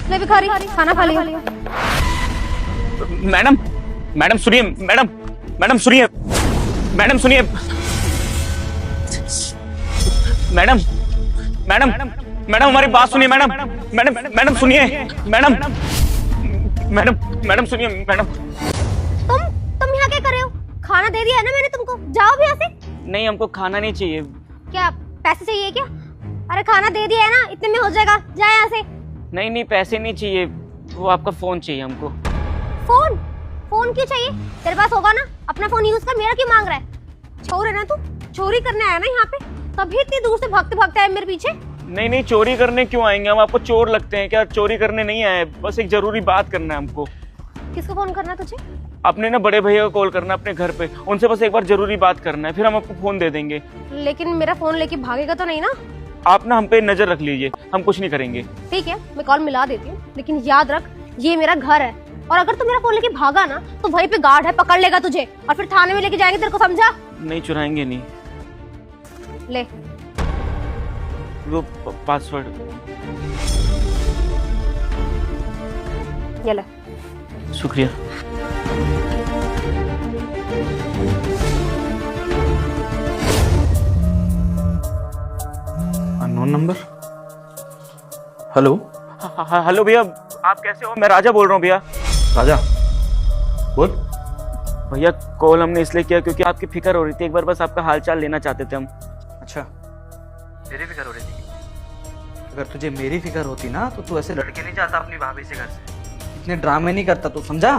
मैं भी खा रही, खाना खा लिया। मैडम मैडम सुनिए, मैडम सुनिए, मैडम सुनिए, मैडम मैडम मैडम हमारी बात सुनिए, मैडम मैडम मैडम सुनिए, मैडम मैडम मैडम सुनिए, मैडम। तुम यहाँ क्या कर रहे हो? खाना दे दिया है ना मैंने तुमको, जाओ भी यहाँ से। नहीं, हमको खाना नहीं चाहिए। क्या पैसे चाहिए क्या? अरे खाना दे दिया है ना, इतने में हो जाएगा, जा यहाँ से। नहीं नहीं, पैसे नहीं चाहिए, वो आपका फोन चाहिए हमको। फोन? फोन क्यों चाहिए? तेरे पास होगा ना, अपना फोन यूज कर, मेरा क्यों मांग रहा है? चोर है ना तू, चोरी करने आया ना यहाँ पे, तभी इतनी दूर से भागते भागते आया मेरे पीछे। नहीं नहीं, चोरी करने क्यों आएंगे हम? आपको चोर लगते हैं क्या? चोरी करने नहीं आए, बस एक जरूरी बात करना है हमको। किसको फोन करना है तुझे? अपने ना बड़े भैया को कॉल करना अपने घर पे, उनसे बस एक बार जरूरी बात करना है, फिर हम आपको फोन दे देंगे। लेकिन मेरा फोन लेके भागेगा तो नहीं ना? आप ना हम पे नजर रख लीजिए, हम कुछ नहीं करेंगे। ठीक है, मैं कॉल मिला देती हूँ, लेकिन याद रख ये मेरा घर है, और अगर तू मेरा फोन लेके भागा ना तो वहीं पे गार्ड है, पकड़ लेगा तुझे और फिर थाने में लेके जाएंगे तेरे को, समझा? नहीं, चुराएंगे नहीं। ले वो पासवर्ड ये ले। शुक्रिया। Unknown number. हेलो। हेलो भैया, आप कैसे हो? मैं राजा बोल रहा हूँ भैया। राजा बोल। भैया कॉल हमने इसलिए किया क्योंकि आपकी फिक्र हो रही थी, एक बार बस आपका हालचाल लेना चाहते थे हम। अच्छा, मेरी फिक्र हो रही थी? अगर तुझे मेरी फिक्र होती ना तो तू ऐसे लड़के नहीं जाता अपनी भाभी से घर से, इतने ड्रामे नहीं करता तू, समझा?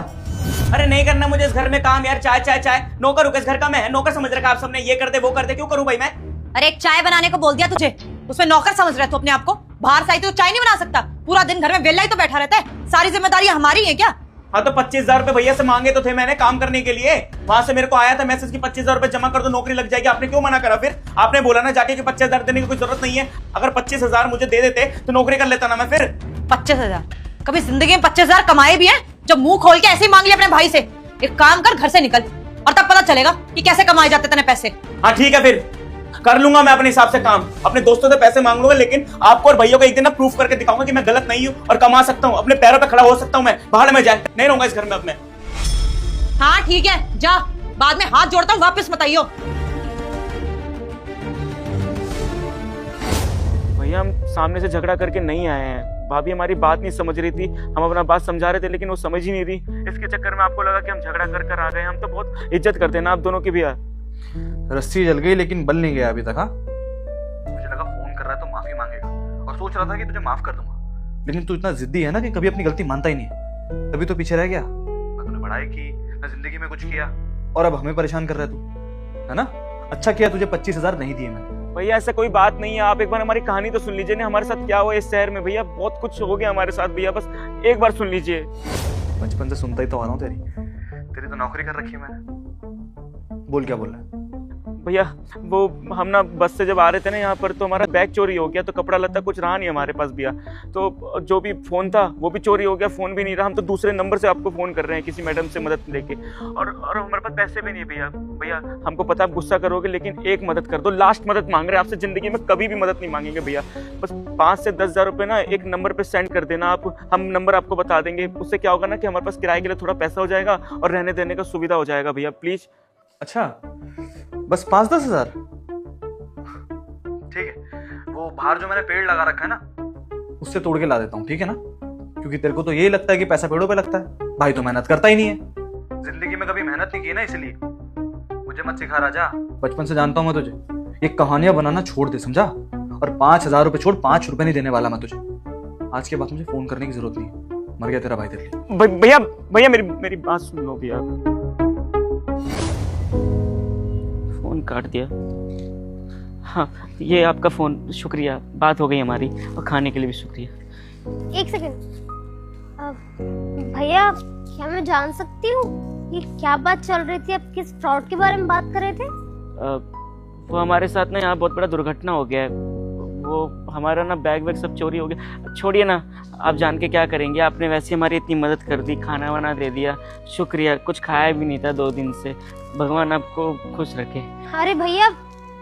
अरे नहीं करना मुझे इस घर में काम यार, चाय चाय चाय। नौकर हूँ, इस घर का मैं नौकर समझ रखा आप सबने, ये कर दे वो कर दे, क्यों करूँ भाई मैं? अरे एक चाय बनाने को बोल दिया तुझे, उसमें नौकर समझ रहे तू अपने आप को? बाहर से आई तो चाय नहीं बना सकता? पूरा दिन घर में वेला ही तो बैठा रहता है, सारी जिम्मेदारी हमारी है क्या? हाँ तो 25,000 रुपए भैया से मांगे तो थे मैंने काम करने के लिए, वहां से मेरे को आया था मैसेज की 25,000 रुपए जमा कर दो, नौकरी लग जाएगी। आपने क्यों मना करा? फिर आपने बोला ना जाके कि 25,000 देने की कोई जरूरत नहीं है, अगर 25,000 मुझे दे देते तो नौकरी कर लेता ना मैं। फिर 25,000? कभी जिंदगी में 25,000 कमाए भी हैं? जब मुंह खोल के ऐसे ही मांग लिया अपने भाई से। एक काम कर, घर से निकल और तब पता चलेगा कि कैसे कमाए जाते तेने पैसे। हाँ ठीक है, फिर कर लूंगा मैं अपने हिसाब से काम, अपने दोस्तों से पैसे मांग लूंगा, लेकिन आपको और भैया को एक दिन ना प्रूफ करके दिखाऊंगा कि मैं गलत नहीं हूँ और कमा सकता हूँ, अपने पैरों पे खड़ा हो सकता हूँ मैं, बाहर में जाए नहीं रहूंगा इस घर में अब मैं। हाँ ठीक है, जा, बाद में हाथ जोड़ता हूँ, वापस मत आइयो। भैया हम सामने से झगड़ा करके नहीं आए हैं, भाभी हमारी बात नहीं समझ रही थी, हम अपना बात समझा रहे थे लेकिन वो समझ ही नहीं रही, इसके चक्कर में आपको लगा कि हम झगड़ा कर कर आ गए। हम तो बहुत इज्जत करते हैं ना आप दोनों की भैया। रस्सी जल गई लेकिन बल नहीं गया अभी तक। हाँ, मुझे लगा फोन कर रहा है तो माफी मांगेगा और सोच रहा था कि तुझे माफ कर दूंगा, लेकिन तू इतना जिद्दी है ना कि कभी अपनी गलती मानता ही नहीं है, तभी तो पीछे रह गया। ना तूने पढ़ाई की, ना जिंदगी में कुछ किया, और अब हमें परेशान कर रहा है तू, है ना? अच्छा किया तुझे 25,000 नहीं दिए मैंने। भैया ऐसा कोई बात नहीं है, आप एक बार हमारी कहानी तो सुन लीजिए ना, हमारे साथ क्या हुआ इस शहर में। भैया बहुत कुछ हो गया हमारे साथ भैया, बस एक बार सुन लीजिए। बचपन से सुनता ही तो आ रहा हूँ, तेरी तो नौकरी कर रखी है मैंने। बोल क्या बोल रहा है? भैया वो हम ना बस से जब आ रहे थे ना यहाँ पर, तो हमारा बैग चोरी हो गया, तो कपड़ा लत्ता कुछ रहा नहीं हमारे पास भैया, तो जो भी फोन था वो भी चोरी हो गया, फोन भी नहीं रहा। हम तो दूसरे नंबर से आपको फोन कर रहे हैं किसी मैडम से मदद लेके, और हमारे पास पैसे भी नहीं भैया। भैया हमको पता आप गुस्सा करोगे, लेकिन एक मदद कर दो, लास्ट मदद मांग रहे हैं आपसे, जिंदगी में कभी भी मदद नहीं मांगेंगे भैया। बस 5 से 10,000 रुपये ना एक नंबर पे सेंड कर देना आप, हम नंबर आपको बता देंगे, उससे क्या होगा ना कि हमारे पास किराए के लिए थोड़ा पैसा हो जाएगा और रहने देने का सुविधा हो जाएगा भैया, प्लीज। अच्छा, बस 5-10 हजार? ठीक है, वो बाहर जो मैंने पेड़ लगा रखा है ना, उससे तोड़ के ला देता हूँ, ठीक है ना? क्योंकि तेरे को तो यही लगता है कि पैसा पेड़ों पे लगता है, भाई तो मेहनत करता ही नहीं है, जिंदगी में कभी मेहनत नहीं की ना, इसलिए मुझे मत सिखा राजा, बचपन से जानता हूँ मैं तुझे, ये कहानियां बनाना छोड़ दे, समझा? और 5,000 रुपए छोड़, 5 रुपए नहीं देने वाला मैं तुझे। आज के बाद मुझे फोन करने की जरूरत नहीं है, मर गया तेरा भाई तेरे लिए। भैया भैया मेरी बात सुन लो भैया। फोन काट दिया। हाँ ये आपका फोन, शुक्रिया, बात हो गई हमारी, और खाने के लिए भी शुक्रिया। एक सेकंड भैया, क्या मैं जान सकती हूँ ये क्या बात चल रही थी? आप किस फ्रॉड के बारे में बात कर रहे थे? वो हमारे साथ ना यहाँ बहुत बड़ा दुर्घटना हो गया है, वो हमारा ना बैग वैग सब चोरी हो गया। छोड़िए ना, आप जान के क्या करेंगे, आपने वैसे हमारी इतनी मदद कर दी, खाना वाना दे दिया, शुक्रिया। कुछ खाया भी नहीं था 2 दिन से, भगवान आपको खुश रखे। अरे भैया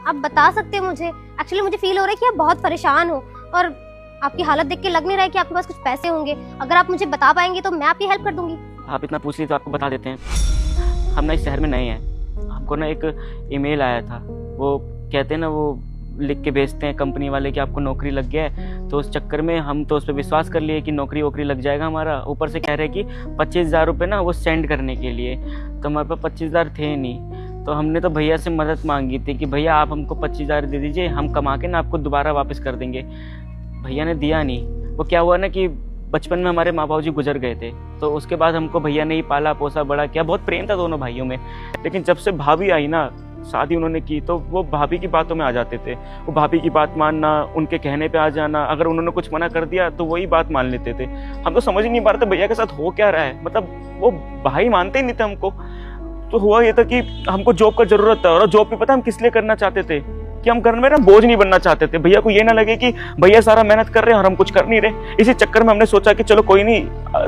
आप बता सकते हैं मुझे, एक्चुअली मुझे फील हो रहा है कि आप बहुत परेशान हो, और आपकी हालत देख के लग नहीं रहा है कि आपके पास कुछ पैसे होंगे। अगर आप मुझे बता पाएंगे तो मैं आपकी हेल्प कर दूंगी। आप इतना पूछ ली तो आपको बता देते हैं। हम ना इस शहर में नए हैं, हमको ना एक ईमेल आया था, वो कहते हैं ना, वो लिख के भेजते हैं कंपनी वाले कि आपको नौकरी लग गया है। तो उस चक्कर में हम तो उस पर विश्वास कर लिए कि नौकरी वोकरी लग जाएगा हमारा। ऊपर से कह रहे कि 25,000 रुपये ना वो सेंड करने के लिए, तो हमारे पास 25,000 थे नहीं। तो हमने तो भैया से मदद मांगी थी कि भैया आप हमको 25,000 दे दीजिए, हम कमा के ना आपको दोबारा वापस कर देंगे। भैया ने दिया नहीं। वो क्या हुआ ना कि बचपन में हमारे माँ बाप जी गुजर गए थे, तो उसके बाद हमको भैया ने ही पाला पोसा बड़ा किया। बहुत प्रेम था दोनों भाइयों में। लेकिन जब से भाभी आई ना, शादी उन्होंने की, तो वो भाभी की बातों में आ जाते थे। वो भाभी की बात मानना, उनके कहने पे आ जाना, अगर उन्होंने कुछ मना कर दिया तो वही बात मान लेते थे। हम तो समझ ही नहीं पा रहे थे भैया के साथ हो क्या रहा है। मतलब वो भाई मानते ही नहीं थे हमको। तो हुआ ये था कि हमको जॉब का जरूरत था, और जॉब भी पता हम किस लिए करना चाहते थे कि हम घर में ना बोझ नहीं बनना चाहते थे। भैया को ये ना लगे कि भैया सारा मेहनत कर रहे हैं और हम कुछ कर नहीं रहे। इसी चक्कर में हमने सोचा कि चलो कोई नहीं,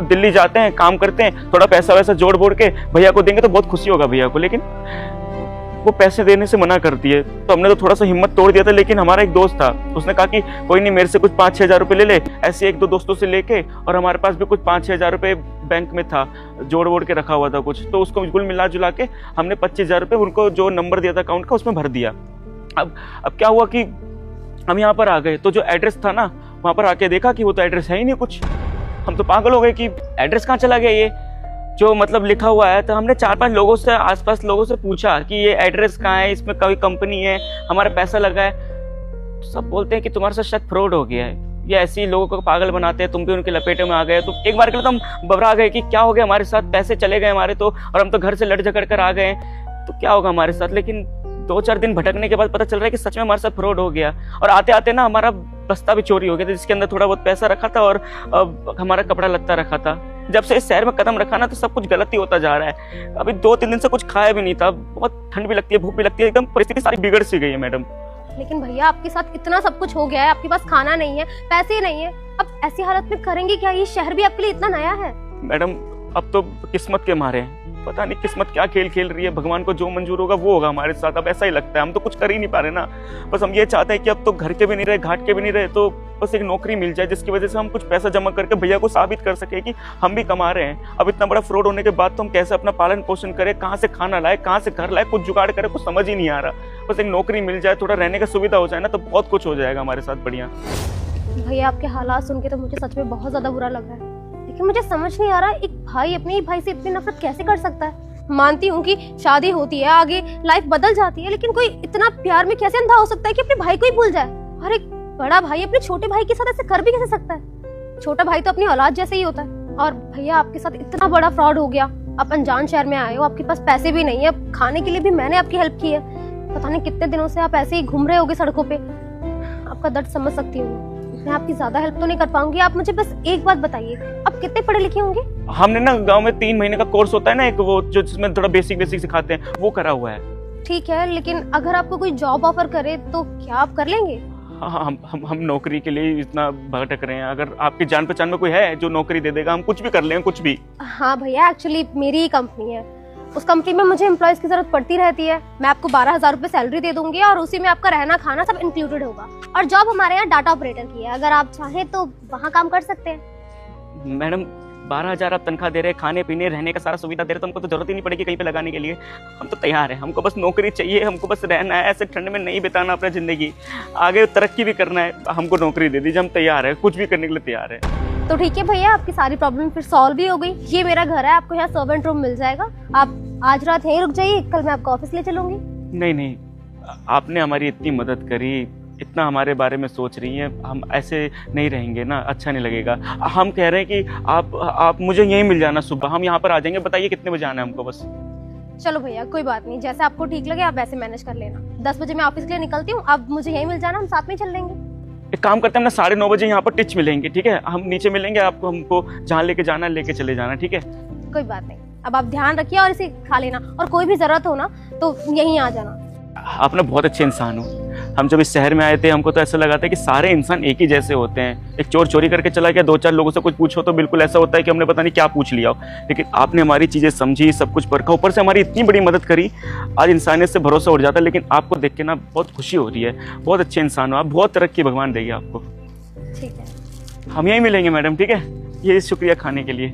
दिल्ली जाते हैं, काम करते हैं, थोड़ा पैसा वैसा जोड़ बोड़ के भैया को देंगे तो बहुत खुशी होगा भैया को। लेकिन वो पैसे देने से मना करती है। तो हमने तो थोड़ा सा हिम्मत तोड़ दिया था। लेकिन हमारा एक दोस्त था, उसने कहा कि कोई नहीं, मेरे से कुछ 5-6 हज़ार रुपये ले ले। ऐसे एक दो दोस्तों से लेके, और हमारे पास भी कुछ 5-6 हज़ार रुपये बैंक में था, जोड़ वोड़ के रखा हुआ था कुछ, तो उसको बिल्कुल मिला जुला के हमने 25,000 रुपये उनको जो नंबर दिया था अकाउंट का उसमें भर दिया। अब क्या हुआ कि हम यहाँ पर आ गए, तो जो एड्रेस था ना, वहाँ पर आके देखा कि वो तो एड्रेस है ही नहीं कुछ। हम तो पागल हो गए कि एड्रेस कहाँ चला गया, ये जो मतलब लिखा हुआ है। तो हमने 4-5 लोगों से, आसपास लोगों से पूछा कि ये एड्रेस कहाँ है, इसमें कोई कंपनी है, हमारा पैसा लगा है। तो सब बोलते हैं कि तुम्हारे साथ शायद फ्रॉड हो गया है, ये ऐसे ही लोगों को पागल बनाते हैं, तुम भी उनके लपेटे में आ गए। तो एक बार के लिए तो हम घबरा गए कि क्या हो गया हमारे साथ, पैसे चले गए हमारे तो, और हम तो घर से लड़ झगड़ कर आ गए, तो क्या होगा हमारे साथ। लेकिन 2-4 दिन भटकने के बाद पता चल रहा है कि सच में हमारे साथ फ्रॉड हो गया। और आते आते ना हमारा बस्ता भी चोरी हो गया था, जिसके अंदर थोड़ा बहुत पैसा रखा था और हमारा कपड़ा लत्ता रखा था। जब से इस शहर में कदम रखा ना, तो सब कुछ गलत ही होता जा रहा है। अभी 2-3 दिन से कुछ खाया भी नहीं था, बहुत ठंड भी लगती है, भूख भी लगती है, एकदम परिस्थिति सारी बिगड़ सी गई है मैडम। लेकिन भैया आपके साथ इतना सब कुछ हो गया है, आपके पास खाना नहीं है, पैसे नहीं है, अब ऐसी हालत में करेंगे क्या? ये शहर भी आपके लिए इतना नया है। मैडम अब तो किस्मत के मारे हैं, पता नहीं किस्मत क्या खेल खेल रही है। भगवान को जो मंजूर होगा वो होगा हमारे साथ। अब ऐसा ही लगता है, हम तो कुछ कर ही नहीं पा रहे ना। बस हम ये चाहते हैं कि अब तो घर के भी नहीं रहे, घाट के भी नहीं रहे, तो बस एक नौकरी मिल जाए जिसकी वजह से हम कुछ पैसा जमा करके भैया को साबित कर सके कि हम भी कमा रहे हैं। अब इतना बड़ा फ्रॉड होने के बाद तो हम कैसे अपना पालन पोषण करें, कहाँ से खाना लाए, कहाँ से घर लाए, कुछ जुगाड़ करें, कुछ समझ ही नहीं आ रहा। बस एक नौकरी मिल जाए, थोड़ा रहने का सुविधा हो जाए ना, तो बहुत कुछ हो जाएगा हमारे साथ बढ़िया। भैया आपके हालात सुन के तो मुझे सच में बहुत ज्यादा बुरा लग रहा है। लेकिन मुझे समझ नहीं आ रहा, एक भाई अपने ही भाई से इतनी नफरत कैसे कर सकता है? मानती हूँ कि शादी होती है, आगे लाइफ बदल जाती है, लेकिन कोई इतना प्यार में कैसे अंधा हो सकता है कि अपने भाई को ही भूल जाए? और एक बड़ा भाई अपने छोटे भाई के साथ ऐसे कर भी कैसे सकता है? छोटा भाई तो अपनी औलाद जैसे ही होता है। और भैया आपके साथ इतना बड़ा फ्रॉड हो गया, आप अनजान शहर में आए हो, आपके पास पैसे भी नहीं है, खाने के लिए भी मैंने आपकी हेल्प की है। पता नहीं कितने दिनों से आप ऐसे ही घूम रहे होगे सड़कों पे। आपका दर्द समझ सकती हूँ, मैं आपकी ज्यादा हेल्प तो नहीं कर पाऊंगी। आप मुझे बस एक बात बताइए, आप कितने पढ़े लिखे होंगे? हमने ना गांव में 3 महीने का कोर्स होता है ना, एक वो जो जिसमें थोड़ा बेसिक सिखाते हैं, वो करा हुआ है। ठीक है, लेकिन अगर आपको कोई जॉब ऑफर करे तो क्या आप कर लेंगे? हाँ, हम नौकरी के लिए इतना भटक रहे हैं। अगर आपकी जान पहचान में कोई है जो नौकरी दे देगा, हम कुछ भी कर लेंगे, कुछ भी। हाँ भैया, एक्चुअली मेरी ही कंपनी है, उस कंपनी में मुझे एम्प्लॉयज की जरूरत पड़ती रहती है। मैं आपको 12,000 रुपये सैलरी दे दूंगी और उसी में आपका रहना खाना सब इंक्लूडेड होगा। और जॉब हमारे यहाँ डाटा ऑपरेटर की है, अगर आप चाहें तो वहाँ काम कर सकते हैं। मैडम 12,000 आप तनख्वाह दे रहे हैं, खाने पीने रहने का सारा सुविधा दे रहे, तो हमको तो जरूरत ही नहीं पड़ेगी कहीं पे लगाने के लिए। हम तो तैयार हैं, हमको बस नौकरी चाहिए, हमको बस रहना है, ऐसे ठंड में नहीं बिताना अपनी जिंदगी, आगे तरक्की भी करना है। हमको नौकरी दे दीजिए, हम तैयार है, कुछ भी करने के लिए तैयार है। तो ठीक है भैया, आपकी सारी प्रॉब्लम फिर सॉल्व भी हो गई। ये मेरा घर है, आपको यहाँ सर्वेंट रूम मिल जाएगा। आप आज रात यहीं रुक जाइए, कल मैं आपको ऑफिस ले चलूंगी। नहीं, आपने हमारी इतनी मदद करी, इतना हमारे बारे में सोच रही हैं, हम ऐसे नहीं रहेंगे ना, अच्छा नहीं लगेगा। हम कह रहे हैं कि आप मुझे यहीं मिल जाना सुबह, हम यहाँ पर आ जाएंगे। बताइए कितने बजे आना है हमको बस? चलो भैया कोई बात नहीं, जैसे आपको ठीक लगे आप वैसे मैनेज कर लेना। 10 बजे मैं ऑफिस के लिए निकलती हूँ, आप मुझे यहीं मिल जाना, हम साथ में चल लेंगे। एक काम करते हैं, हम ना 9:30 बजे यहाँ पर टिच मिलेंगे, ठीक है? हम नीचे मिलेंगे, आपको हमको जहाँ लेके जाना है लेके चले जाना, ठीक है? कोई बात नहीं, अब आप ध्यान रखिए और इसे खा लेना, और कोई भी जरूरत हो ना तो यहीं आ जाना। आप ना बहुत अच्छे इंसान हो। हम जब इस शहर में आए थे, हमको तो ऐसा लगा था कि सारे इंसान एक ही जैसे होते हैं। एक चोर चोरी करके चला गया, 2-4 लोगों से कुछ पूछो तो बिल्कुल ऐसा होता है कि हमने पता नहीं क्या पूछ लिया हो। लेकिन आपने हमारी चीज़ें समझी, सब कुछ परखा, ऊपर से हमारी इतनी बड़ी मदद करी, आज इंसानियत से भरोसा उठ जाता है। लेकिन आपको देख के ना बहुत खुशी हो रही है, बहुत अच्छे इंसान हो आप, बहुत तरक्की भगवान देगी आपको। ठीक है। हम यहीं मिलेंगे मैडम, ठीक है? ये शुक्रिया खाने के लिए।